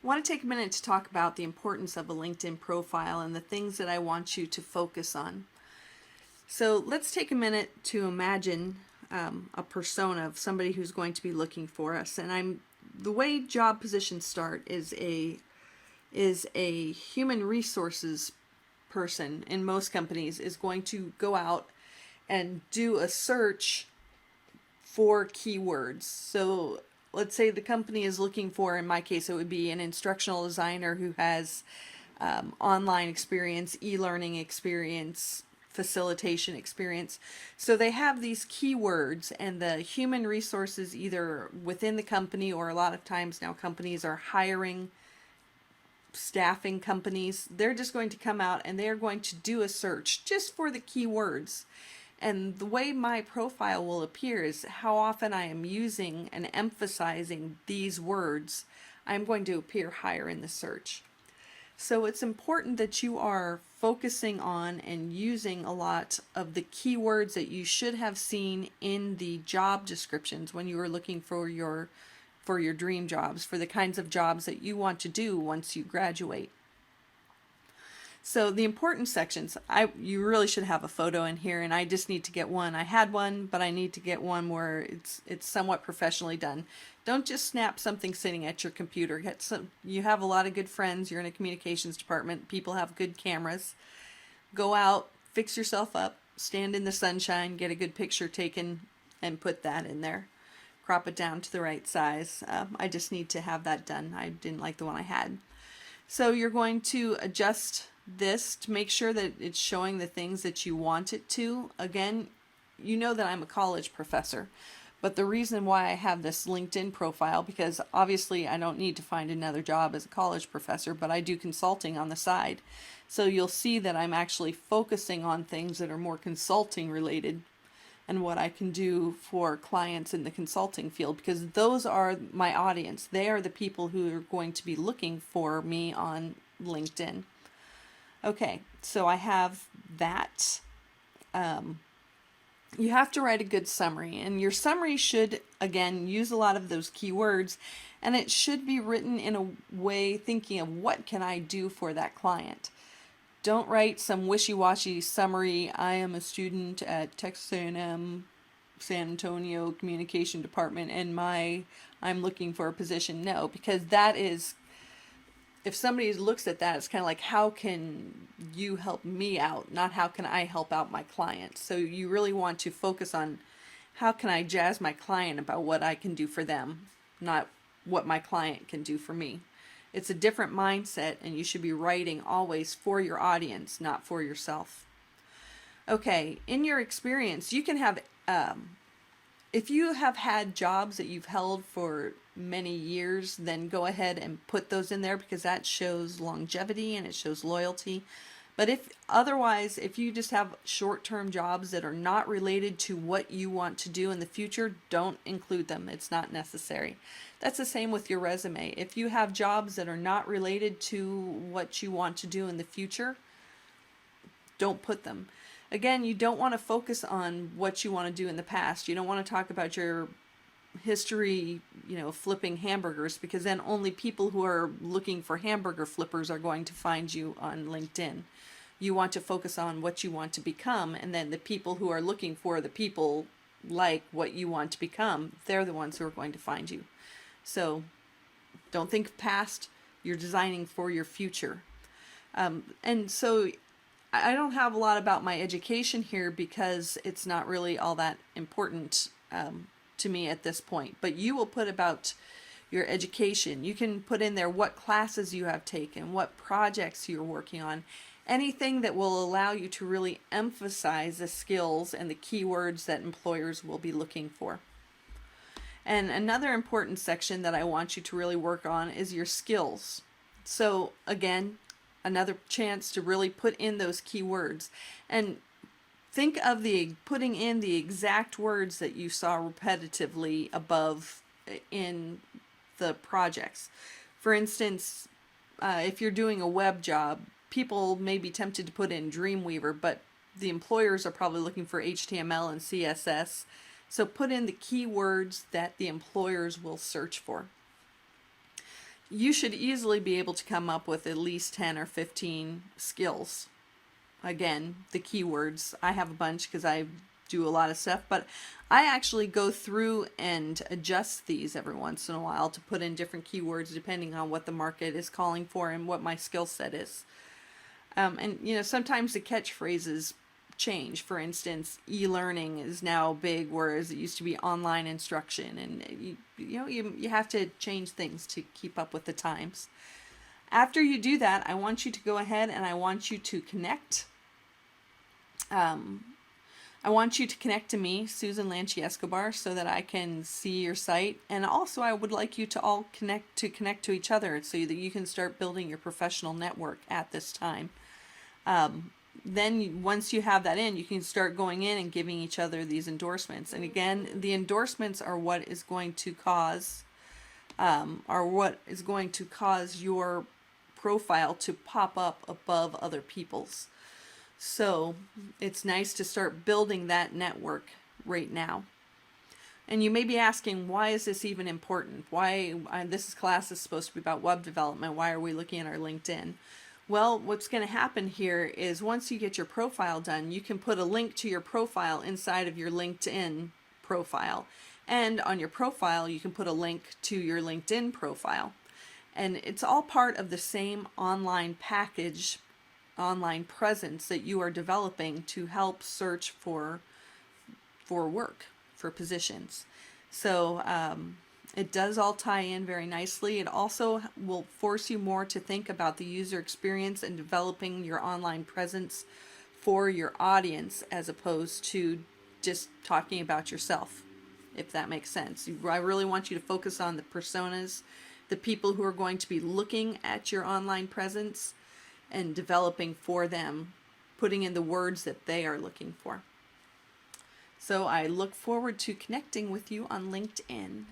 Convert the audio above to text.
I want to take a minute to talk about the importance of a LinkedIn profile and the things that I want you to focus on. So let's take a minute to imagine a persona of somebody who's going to be looking for us. And the way job positions start is a human resources person in most companies is going to go out and do a search for keywords. So let's say the company is looking for, in my case, it would be an instructional designer who has online experience, e-learning experience, facilitation experience. So they have these keywords, and the human resources, either within the company or a lot of times now companies are hiring staffing companies, they're just going to come out and they're going to do a search just for the keywords. And the way my profile will appear is how often I am using and emphasizing these words. I'm going to appear higher in the search. So it's important that you are focusing on and using a lot of the keywords that you should have seen in the job descriptions when you were looking for your dream jobs, for the kinds of jobs that you want to do once you graduate. So the important sections, you really should have a photo in here, and I just need to get one. I had one, but I need to get one where it's somewhat professionally done. Don't just snap something sitting at your computer. You have a lot of good friends. You're in a communications department. People have good cameras. Go out, fix yourself up, stand in the sunshine, get a good picture taken, and put that in there. Crop it down to the right size. I just need to have that done. I didn't like the one I had. So you're going to adjust this to make sure that it's showing the things that you want it to. Again, you know that I'm a college professor, but the reason why I have this LinkedIn profile, because obviously I don't need to find another job as a college professor, but I do consulting on the side. So you'll see that I'm actually focusing on things that are more consulting related and what I can do for clients in the consulting field, because those are my audience. They are the people who are going to be looking for me on LinkedIn. Okay, so I have that. You have to write a good summary, and your summary should, again, use a lot of those keywords, and it should be written in a way thinking of what can I do for that client. Don't write some wishy-washy summary. I am a student at Texas A&M San Antonio Communication Department, and I'm looking for a position. No, because that is, if somebody looks at that, it's kind of like, how can you help me out, not how can I help out my client. So you really want to focus on how can I jazz my client about what I can do for them, not what my client can do for me. It's a different mindset, and you should be writing always for your audience, not for yourself. Okay, in your experience, you can have, if you have had jobs that you've held for many years, then go ahead and put those in there, because that shows longevity and it shows loyalty. But if you just have short-term jobs that are not related to what you want to do in the future, don't include them. It's not necessary. That's the same with your resume. If you have jobs that are not related to what you want to do in the future, don't put them. Again, you don't want to focus on what you want to do in the past. You don't want to talk about your history, flipping hamburgers, because then only people who are looking for hamburger flippers are going to find you on LinkedIn. You want to focus on what you want to become, and then the people who are looking for the people like what you want to become, they're the ones who are going to find you. So don't think past, you're designing for your future. And so I don't have a lot about my education here because it's not really all that important to me at this point. But you will put about your education. You can put in there what classes you have taken, what projects you're working on, anything that will allow you to really emphasize the skills and the keywords that employers will be looking for. And another important section that I want you to really work on is your skills. So again, another chance to really put in those keywords, and think of putting in the exact words that you saw repetitively above in the projects. For instance, if you're doing a web job, people may be tempted to put in Dreamweaver, but the employers are probably looking for HTML and CSS. So put in the keywords that the employers will search for. you should easily be able to come up with at least 10 or 15 skills. Again, the keywords. I have a bunch because I do a lot of stuff, but I actually go through and adjust these every once in a while to put in different keywords depending on what the market is calling for and what my skill set is. And sometimes the catchphrases change. For instance, e-learning is now big, whereas it used to be online instruction, and you have to change things to keep up with the times. After you do that, I want you to go ahead and I want you to connect. I want you to connect to me, Susan Lanchi Escobar, so that I can see your site. And also I would like you to all connect to each other so that you can start building your professional network at this time. Then once you have that in, you can start going in and giving each other these endorsements. And again, the endorsements are what is going to cause your profile to pop up above other people's. So it's nice to start building that network right now. And you may be asking, why is this even important? This class is supposed to be about web development. Why are we looking at our LinkedIn? Well, what's going to happen here is once you get your profile done, you can put a link to your profile inside of your LinkedIn profile. And on your profile, you can put a link to your LinkedIn profile. And it's all part of the same online package, online presence that you are developing to help search for work, for positions. So it does all tie in very nicely. It also will force you more to think about the user experience and developing your online presence for your audience as opposed to just talking about yourself, if that makes sense. I really want you to focus on the personas, the people who are going to be looking at your online presence and developing for them, putting in the words that they are looking for. So I look forward to connecting with you on LinkedIn.